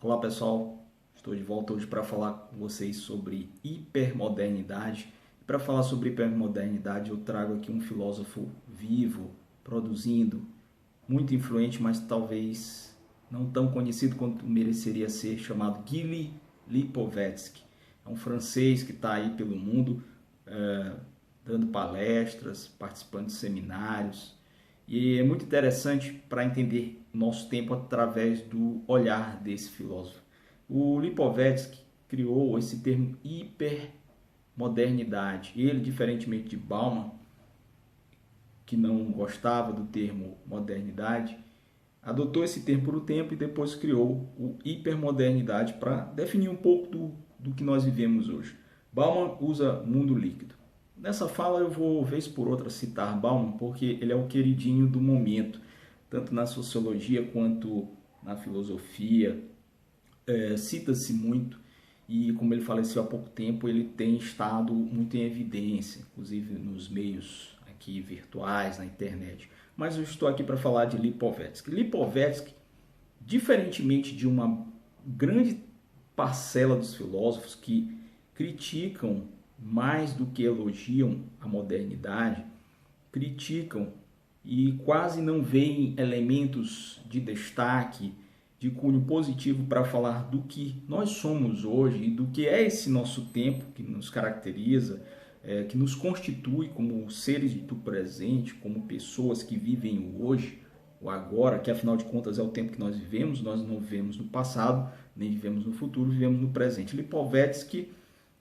Olá pessoal, estou de volta hoje para falar com vocês sobre hipermodernidade. Para falar sobre hipermodernidade, eu trago aqui um filósofo vivo, produzindo, muito influente, mas talvez não tão conhecido quanto mereceria ser, chamado Gilles Lipovetsky. É um francês que está aí pelo mundo, dando palestras, participando de seminários. E é muito interessante para entender nosso tempo através do olhar desse filósofo. O Lipovetsky criou esse termo hipermodernidade. Ele, diferentemente de Bauman, que não gostava do termo modernidade, adotou esse termo por um tempo e depois criou o hipermodernidade para definir um pouco do que nós vivemos hoje. Bauman usa mundo líquido. Nessa fala eu vou, vez por outra, citar Bauman porque ele é o queridinho do momento, tanto na sociologia quanto na filosofia. Cita-se muito e, como ele faleceu há pouco tempo, ele tem estado muito em evidência, inclusive nos meios aqui virtuais, na internet. Mas eu estou aqui para falar de Lipovetsky. Lipovetsky, diferentemente de uma grande parcela dos filósofos que criticam mais do que elogiam a modernidade, criticam e quase não veem elementos de destaque, de cunho positivo para falar do que nós somos hoje e do que é esse nosso tempo que nos caracteriza, que nos constitui como seres do presente, como pessoas que vivem o hoje, o agora, que afinal de contas é o tempo que nós vivemos, nós não vivemos no passado, nem vivemos no futuro, vivemos no presente. Lipovetsky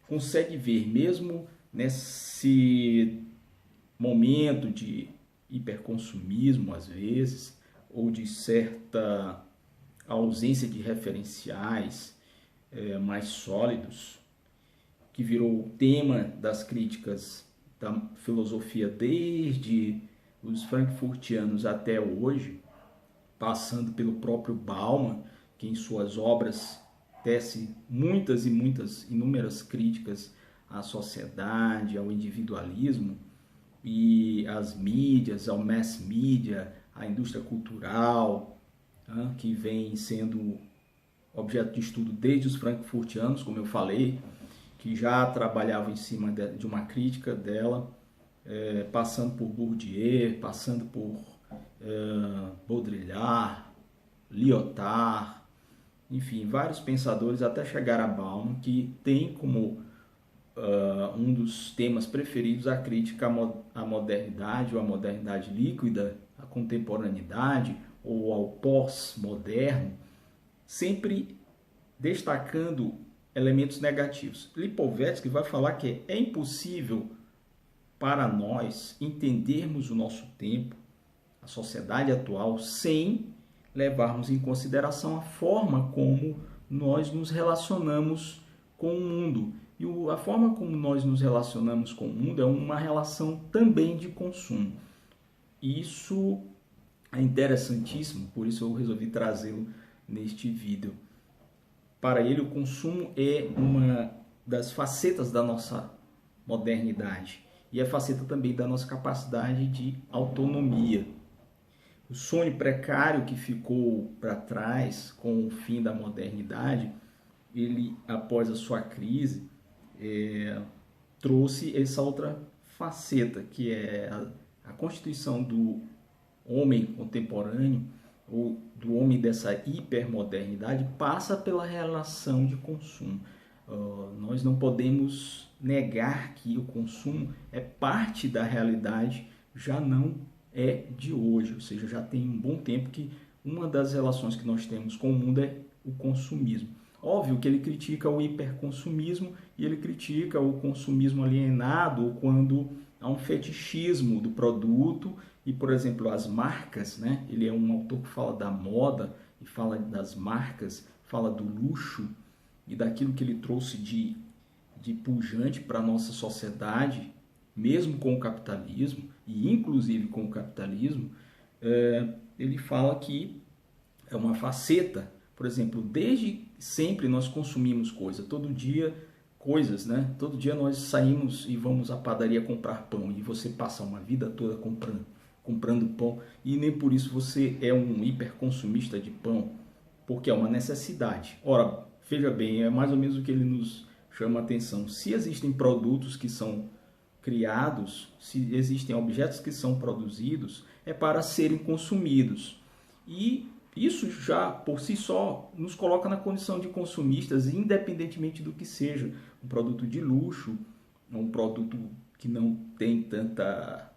consegue ver, mesmo nesse momento de hiperconsumismo, às vezes, ou de certa ausência de referenciais mais sólidos, que virou o tema das críticas da filosofia desde os frankfurtianos até hoje, passando pelo próprio Bauman, que em suas obras tece muitas e muitas inúmeras críticas à sociedade, ao individualismo e às mídias, ao mass media, à indústria cultural, que vem sendo objeto de estudo desde os frankfurtianos, como eu falei, que já trabalhavam em cima de uma crítica dela, passando por Bourdieu, passando por Baudrillard, Lyotard, enfim, vários pensadores até chegar a Bauman, que tem como um dos temas preferidos a crítica à modernidade, ou à modernidade líquida, à contemporaneidade, ou ao pós-moderno, sempre destacando elementos negativos. Lipovetsky vai falar que é impossível para nós entendermos o nosso tempo, a sociedade atual, sem levarmos em consideração a forma como nós nos relacionamos com o mundo. E a forma como nós nos relacionamos com o mundo é uma relação também de consumo. Isso é interessantíssimo, por isso eu resolvi trazê-lo neste vídeo. Para ele, o consumo é uma das facetas da nossa modernidade e é faceta também da nossa capacidade de autonomia. O sonho precário que ficou para trás com o fim da modernidade, ele, após a sua crise, trouxe essa outra faceta, que é a constituição do homem contemporâneo, ou do homem dessa hipermodernidade, passa pela relação de consumo. Nós não podemos negar que o consumo é parte da realidade, já não é de hoje, ou seja, já tem um bom tempo que uma das relações que nós temos com o mundo é o consumismo. Óbvio que ele critica o hiperconsumismo e ele critica o consumismo alienado, ou quando há um fetichismo do produto e, por exemplo, as marcas, né? Ele é um autor que fala da moda e fala das marcas, fala do luxo e daquilo que ele trouxe de pujante para a nossa sociedade, mesmo com o capitalismo e inclusive com o capitalismo. Ele fala que é uma faceta. Por exemplo, desde sempre nós consumimos todo dia coisas, né? Todo dia nós saímos e vamos à padaria comprar pão e você passa uma vida toda comprando pão e nem por isso você é um hiperconsumista de pão. porque é uma necessidade. Ora, veja bem, é mais ou menos o que ele nos chama a atenção. Se existem produtos que são criados, se existem objetos que são produzidos, é para serem consumidos. E isso já, por si só, nos coloca na condição de consumistas, independentemente do que seja. Um produto de luxo, um produto que não tem tanta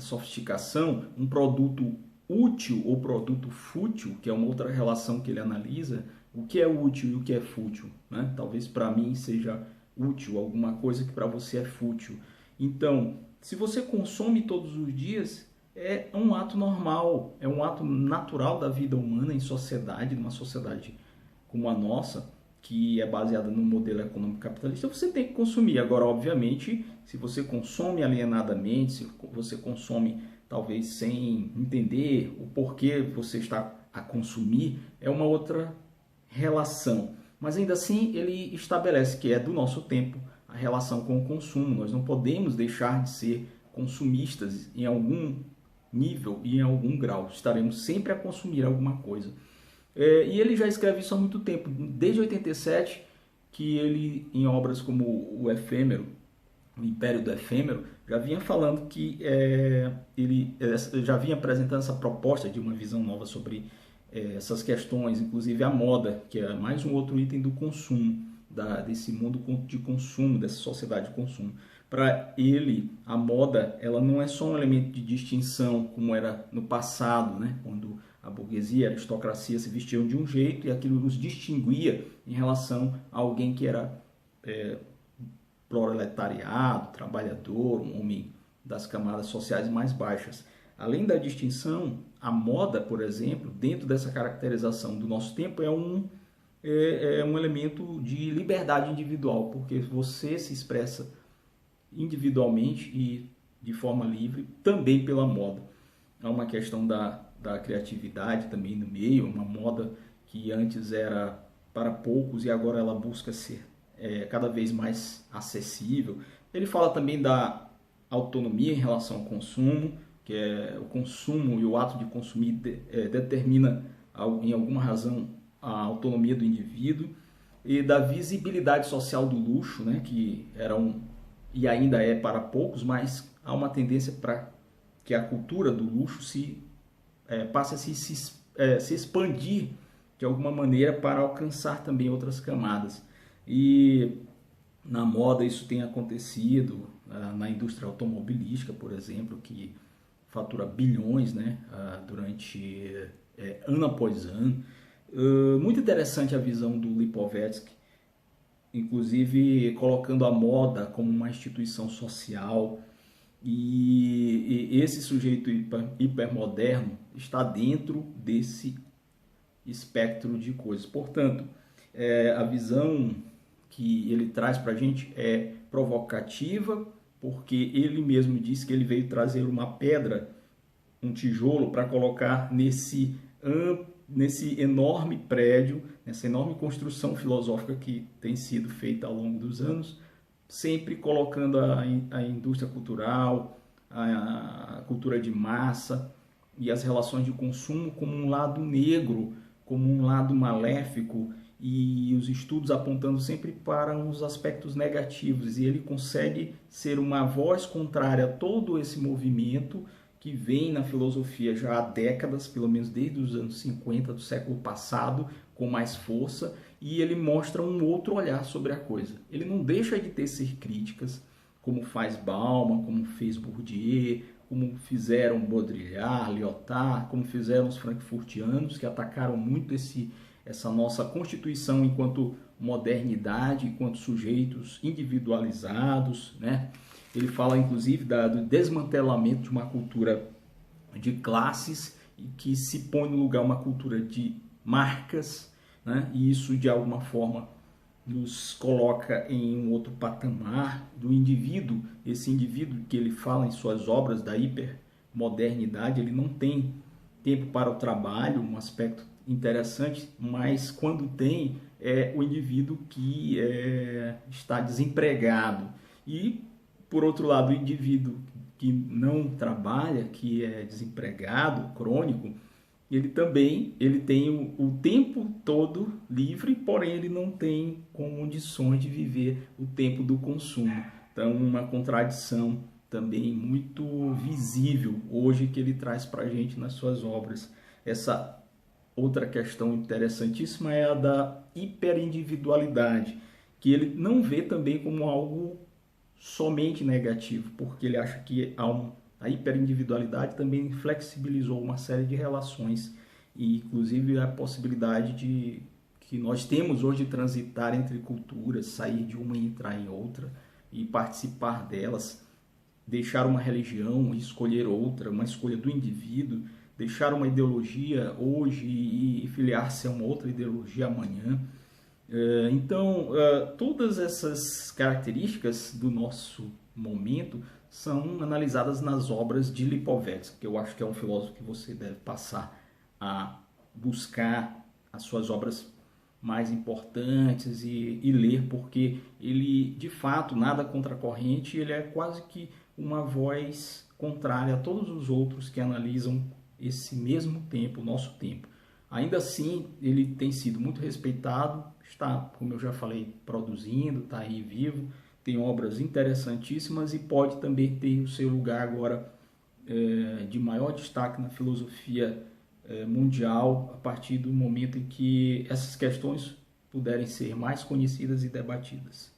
sofisticação, um produto útil ou produto fútil, que é uma outra relação que ele analisa. O que é útil e o que é fútil, né? Talvez para mim seja útil alguma coisa que para você é fútil. Então, se você consome todos os dias, é um ato normal, é um ato natural da vida humana em sociedade, numa sociedade como a nossa, que é baseada no modelo econômico capitalista. Você tem que consumir. Agora, obviamente, se você consome alienadamente, se você consome talvez sem entender o porquê você está a consumir, é uma outra relação. Mas ainda assim, ele estabelece que é do nosso tempo a relação com o consumo. Nós não podemos deixar de ser consumistas em algum nível e em algum grau. Estaremos sempre a consumir alguma coisa. E ele já escreve isso há muito tempo, desde 87, que ele, em obras como O Efêmero, O Império do Efêmero, já vinha falando que ele já vinha apresentando essa proposta de uma visão nova sobre essas questões, inclusive a moda, que é mais um outro item do consumo, desse mundo de consumo, dessa sociedade de consumo. Para ele, a moda ela não é só um elemento de distinção, como era no passado, né? Quando a burguesia e a aristocracia se vestiam de um jeito e aquilo nos distinguia em relação a alguém que era proletariado, trabalhador, um homem das camadas sociais mais baixas. Além da distinção, a moda, por exemplo, dentro dessa caracterização do nosso tempo, é um elemento de liberdade individual, porque você se expressa individualmente e de forma livre também pela moda. Há uma questão da criatividade também no meio, uma moda que antes era para poucos e agora ela busca ser cada vez mais acessível. Ele fala também da autonomia em relação ao consumo, que é o consumo e o ato de consumir determina em alguma razão a autonomia do indivíduo, e da visibilidade social do luxo, né, que era e ainda é para poucos, mas há uma tendência para que a cultura do luxo passe a se expandir de alguma maneira para alcançar também outras camadas. E na moda isso tem acontecido, na indústria automobilística, por exemplo, que fatura bilhões, né, durante ano após ano. Muito interessante a visão do Lipovetsky, inclusive colocando a moda como uma instituição social, e esse sujeito hipermoderno está dentro desse espectro de coisas. Portanto, a visão que ele traz para a gente é provocativa, porque ele mesmo disse que ele veio trazer uma pedra, um tijolo, para colocar nesse enorme prédio, nessa enorme construção filosófica que tem sido feita ao longo dos anos, sempre colocando a indústria cultural, a cultura de massa e as relações de consumo como um lado negro, como um lado maléfico, e os estudos apontando sempre para os aspectos negativos, e ele consegue ser uma voz contrária a todo esse movimento que vem na filosofia já há décadas, pelo menos desde os anos 50 do século passado, com mais força, e ele mostra um outro olhar sobre a coisa. Ele não deixa de tecer críticas, como faz Bauman, como fez Bourdieu, como fizeram Baudrillard, Lyotard, como fizeram os frankfurtianos, que atacaram muito essa nossa constituição enquanto modernidade, enquanto sujeitos individualizados, né? Ele fala, inclusive, do desmantelamento de uma cultura de classes e que se põe no lugar uma cultura de marcas, né? E isso, de alguma forma, nos coloca em um outro patamar do indivíduo. Esse indivíduo que ele fala em suas obras da hipermodernidade, ele não tem tempo para o trabalho, um aspecto interessante, mas quando tem, é o indivíduo que está desempregado. E, por outro lado, o indivíduo que não trabalha, que é desempregado, crônico, ele tem o tempo todo livre, porém ele não tem condições de viver o tempo do consumo. Então, uma contradição também muito visível hoje que ele traz para a gente nas suas obras. Essa outra questão interessantíssima é a da hiperindividualidade, que ele não vê também como algo somente negativo, porque ele acha que a hiperindividualidade também flexibilizou uma série de relações e inclusive a possibilidade de que nós temos hoje de transitar entre culturas, sair de uma e entrar em outra e participar delas, deixar uma religião e escolher outra, uma escolha do indivíduo, deixar uma ideologia hoje e filiar-se a uma outra ideologia amanhã. Então, todas essas características do nosso momento são analisadas nas obras de Lipovetsky, que eu acho que é um filósofo que você deve passar a buscar as suas obras mais importantes e ler, porque ele, de fato, nada contra a corrente, ele é quase que uma voz contrária a todos os outros que analisam esse mesmo tempo, o nosso tempo. Ainda assim, ele tem sido muito respeitado, está, como eu já falei, produzindo, está aí vivo, tem obras interessantíssimas e pode também ter o seu lugar agora de maior destaque na filosofia mundial a partir do momento em que essas questões puderem ser mais conhecidas e debatidas.